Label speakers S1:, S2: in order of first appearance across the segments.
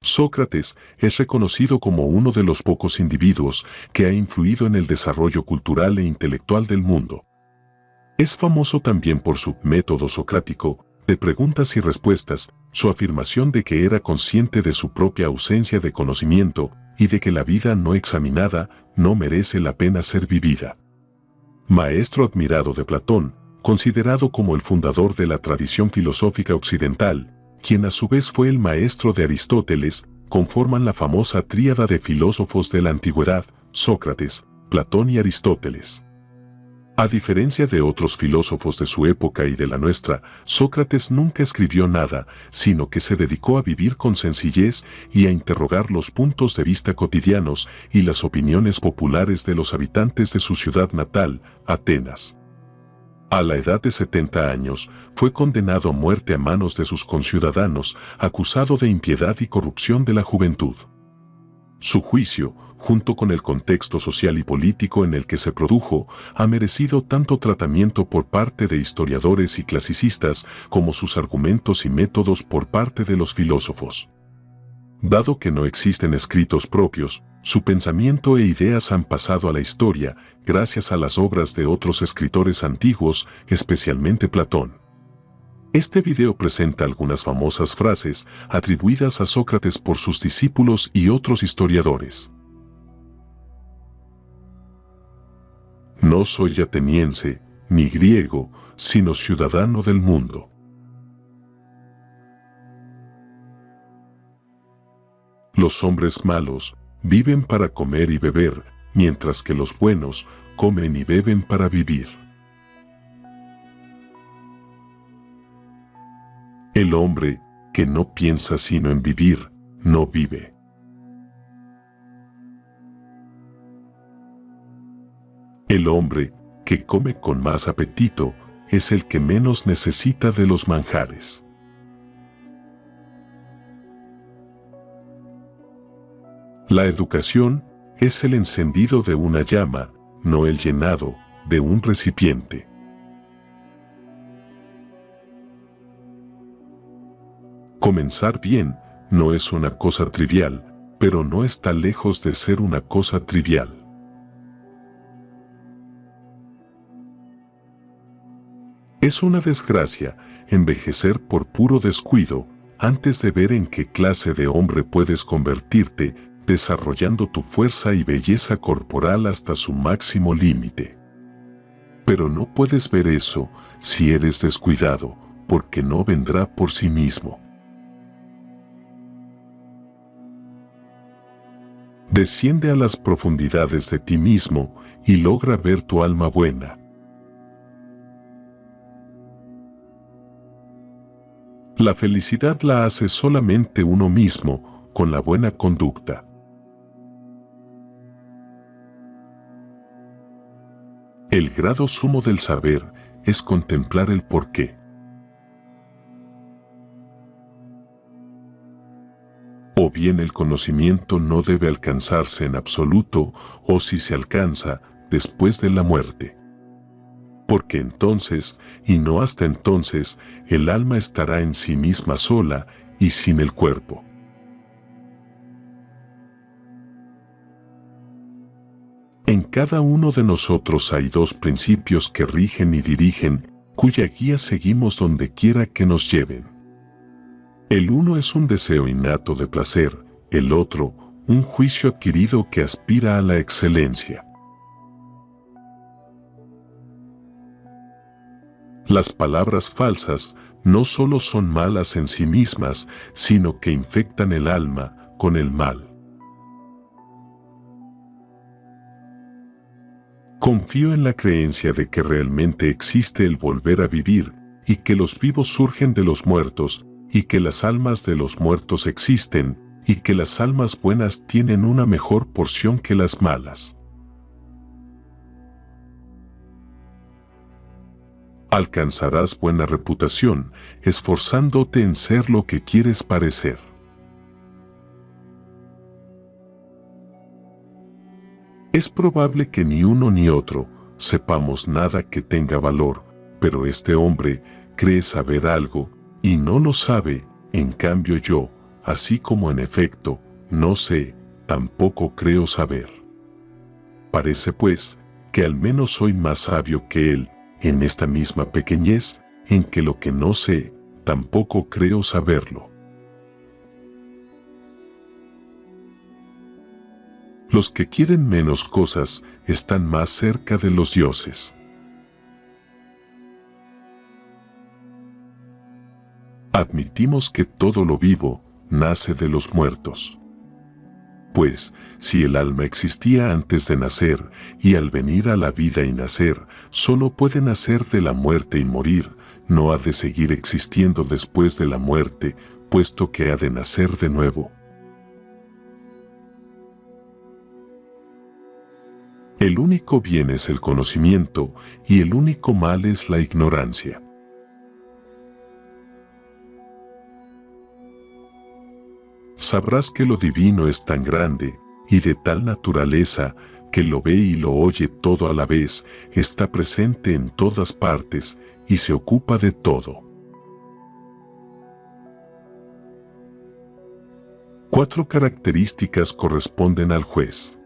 S1: Sócrates es reconocido como uno de los pocos individuos que ha influido en el desarrollo cultural e intelectual del mundo. Es famoso también por su método socrático de preguntas y respuestas, su afirmación de que era consciente de su propia ausencia de conocimiento y de que la vida no examinada no merece la pena ser vivida. Maestro admirado de Platón, considerado como el fundador de la tradición filosófica occidental, quien a su vez fue el maestro de Aristóteles, conforman la famosa tríada de filósofos de la antigüedad, Sócrates, Platón y Aristóteles. A diferencia de otros filósofos de su época y de la nuestra, Sócrates nunca escribió nada, sino que se dedicó a vivir con sencillez y a interrogar los puntos de vista cotidianos y las opiniones populares de los habitantes de su ciudad natal, Atenas. A la edad de 70 años, fue condenado a muerte a manos de sus conciudadanos, acusado de impiedad y corrupción de la juventud. Su juicio, junto con el contexto social y político en el que se produjo, ha merecido tanto tratamiento por parte de historiadores y clasicistas como sus argumentos y métodos por parte de los filósofos. Dado que no existen escritos propios, su pensamiento e ideas han pasado a la historia gracias a las obras de otros escritores antiguos, especialmente Platón. Este video presenta algunas famosas frases atribuidas a Sócrates por sus discípulos y otros historiadores. No soy ateniense, ni griego, sino ciudadano del mundo. Los hombres malos viven para comer y beber, mientras que los buenos comen y beben para vivir. El hombre que no piensa sino en vivir, no vive. El hombre que come con más apetito es el que menos necesita de los manjares. La educación es el encendido de una llama, no el llenado de un recipiente. Comenzar bien no es una cosa trivial, pero no está lejos de ser una cosa trivial. Es una desgracia envejecer por puro descuido antes de ver en qué clase de hombre puedes convertirte, desarrollando tu fuerza y belleza corporal hasta su máximo límite. Pero no puedes ver eso si eres descuidado, porque no vendrá por sí mismo. Desciende a las profundidades de ti mismo y logra ver tu alma buena. La felicidad la hace solamente uno mismo, con la buena conducta. El grado sumo del saber es contemplar el porqué. O bien el conocimiento no debe alcanzarse en absoluto, o si se alcanza, después de la muerte. Porque entonces, y no hasta entonces, el alma estará en sí misma sola y sin el cuerpo. En cada uno de nosotros hay dos principios que rigen y dirigen, cuya guía seguimos donde quiera que nos lleven. El uno es un deseo innato de placer, el otro, un juicio adquirido que aspira a la excelencia. Las palabras falsas no solo son malas en sí mismas, sino que infectan el alma con el mal. Confío en la creencia de que realmente existe el volver a vivir, y que los vivos surgen de los muertos, y que las almas de los muertos existen, y que las almas buenas tienen una mejor porción que las malas. Alcanzarás buena reputación, esforzándote en ser lo que quieres parecer. Es probable que ni uno ni otro sepamos nada que tenga valor, pero este hombre cree saber algo y no lo sabe, en cambio yo, así como en efecto, no sé, tampoco creo saber. Parece pues, que al menos soy más sabio que él, en esta misma pequeñez, en que lo que no sé, tampoco creo saberlo. Los que quieren menos cosas están más cerca de los dioses. Admitimos que todo lo vivo nace de los muertos. Pues, si el alma existía antes de nacer, y al venir a la vida y nacer, solo puede nacer de la muerte y morir, no ha de seguir existiendo después de la muerte, puesto que ha de nacer de nuevo. El único bien es el conocimiento, y el único mal es la ignorancia. Sabrás que lo divino es tan grande, y de tal naturaleza, que lo ve y lo oye todo a la vez, está presente en todas partes, y se ocupa de todo. 4 características corresponden al juez: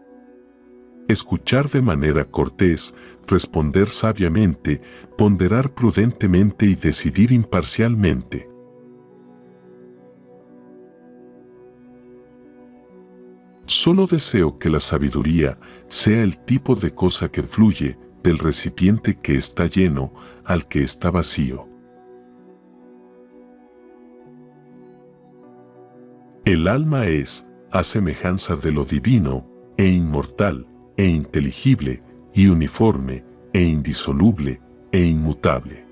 S1: escuchar de manera cortés, responder sabiamente, ponderar prudentemente y decidir imparcialmente. Solo deseo que la sabiduría sea el tipo de cosa que fluye del recipiente que está lleno al que está vacío. El alma es, a semejanza de lo divino, e inmortal, e inteligible, y uniforme, e indisoluble, e inmutable.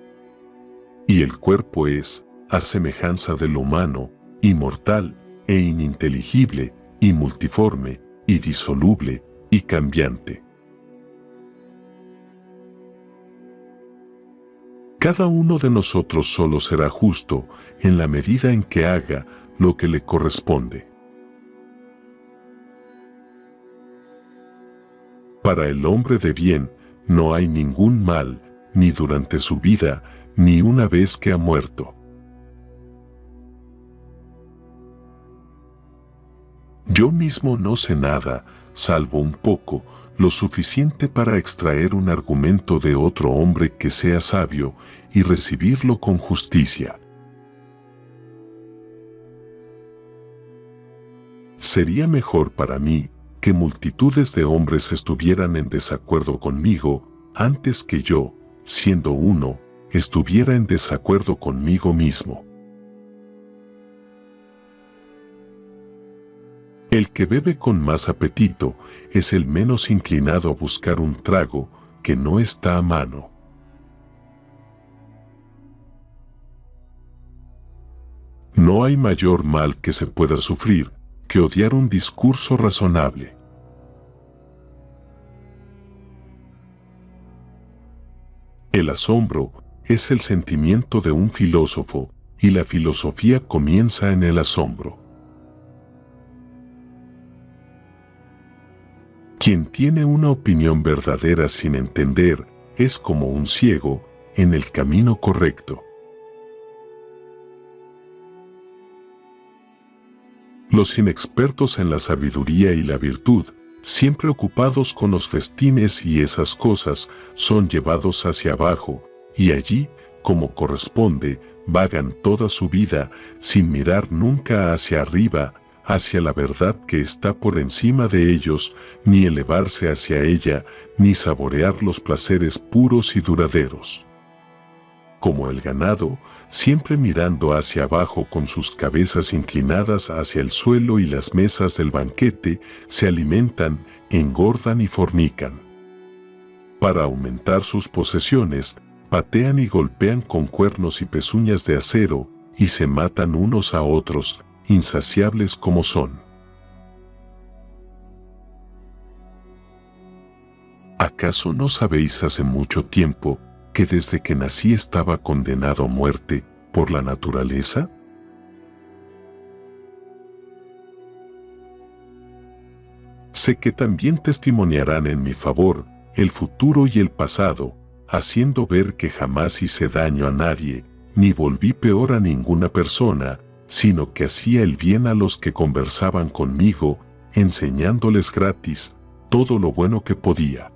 S1: Y el cuerpo es, a semejanza de lo humano, inmortal, e ininteligible, y multiforme, y disoluble, y cambiante. Cada uno de nosotros solo será justo en la medida en que haga lo que le corresponde. Para el hombre de bien no hay ningún mal, ni durante su vida, ni una vez que ha muerto. Yo mismo no sé nada, salvo un poco, lo suficiente para extraer un argumento de otro hombre que sea sabio y recibirlo con justicia. Sería mejor para mí que multitudes de hombres estuvieran en desacuerdo conmigo, antes que yo, siendo uno, estuviera en desacuerdo conmigo mismo. El que bebe con más apetito es el menos inclinado a buscar un trago que no está a mano. No hay mayor mal que se pueda sufrir que odiar un discurso razonable. El asombro es el sentimiento de un filósofo, y la filosofía comienza en el asombro. Quien tiene una opinión verdadera sin entender es como un ciego en el camino correcto. Los inexpertos en la sabiduría y la virtud, siempre ocupados con los festines y esas cosas, son llevados hacia abajo, y allí, como corresponde, vagan toda su vida sin mirar nunca hacia arriba, hacia la verdad que está por encima de ellos, ni elevarse hacia ella, ni saborear los placeres puros y duraderos. Como el ganado, siempre mirando hacia abajo con sus cabezas inclinadas hacia el suelo y las mesas del banquete, se alimentan, engordan y fornican. Para aumentar sus posesiones, patean y golpean con cuernos y pezuñas de acero, y se matan unos a otros, insaciables como son. ¿Acaso no sabéis hace mucho tiempo que desde que nací estaba condenado a muerte por la naturaleza? Sé que también testimoniarán en mi favor el futuro y el pasado, haciendo ver que jamás hice daño a nadie, ni volví peor a ninguna persona, sino que hacía el bien a los que conversaban conmigo, enseñándoles gratis todo lo bueno que podía.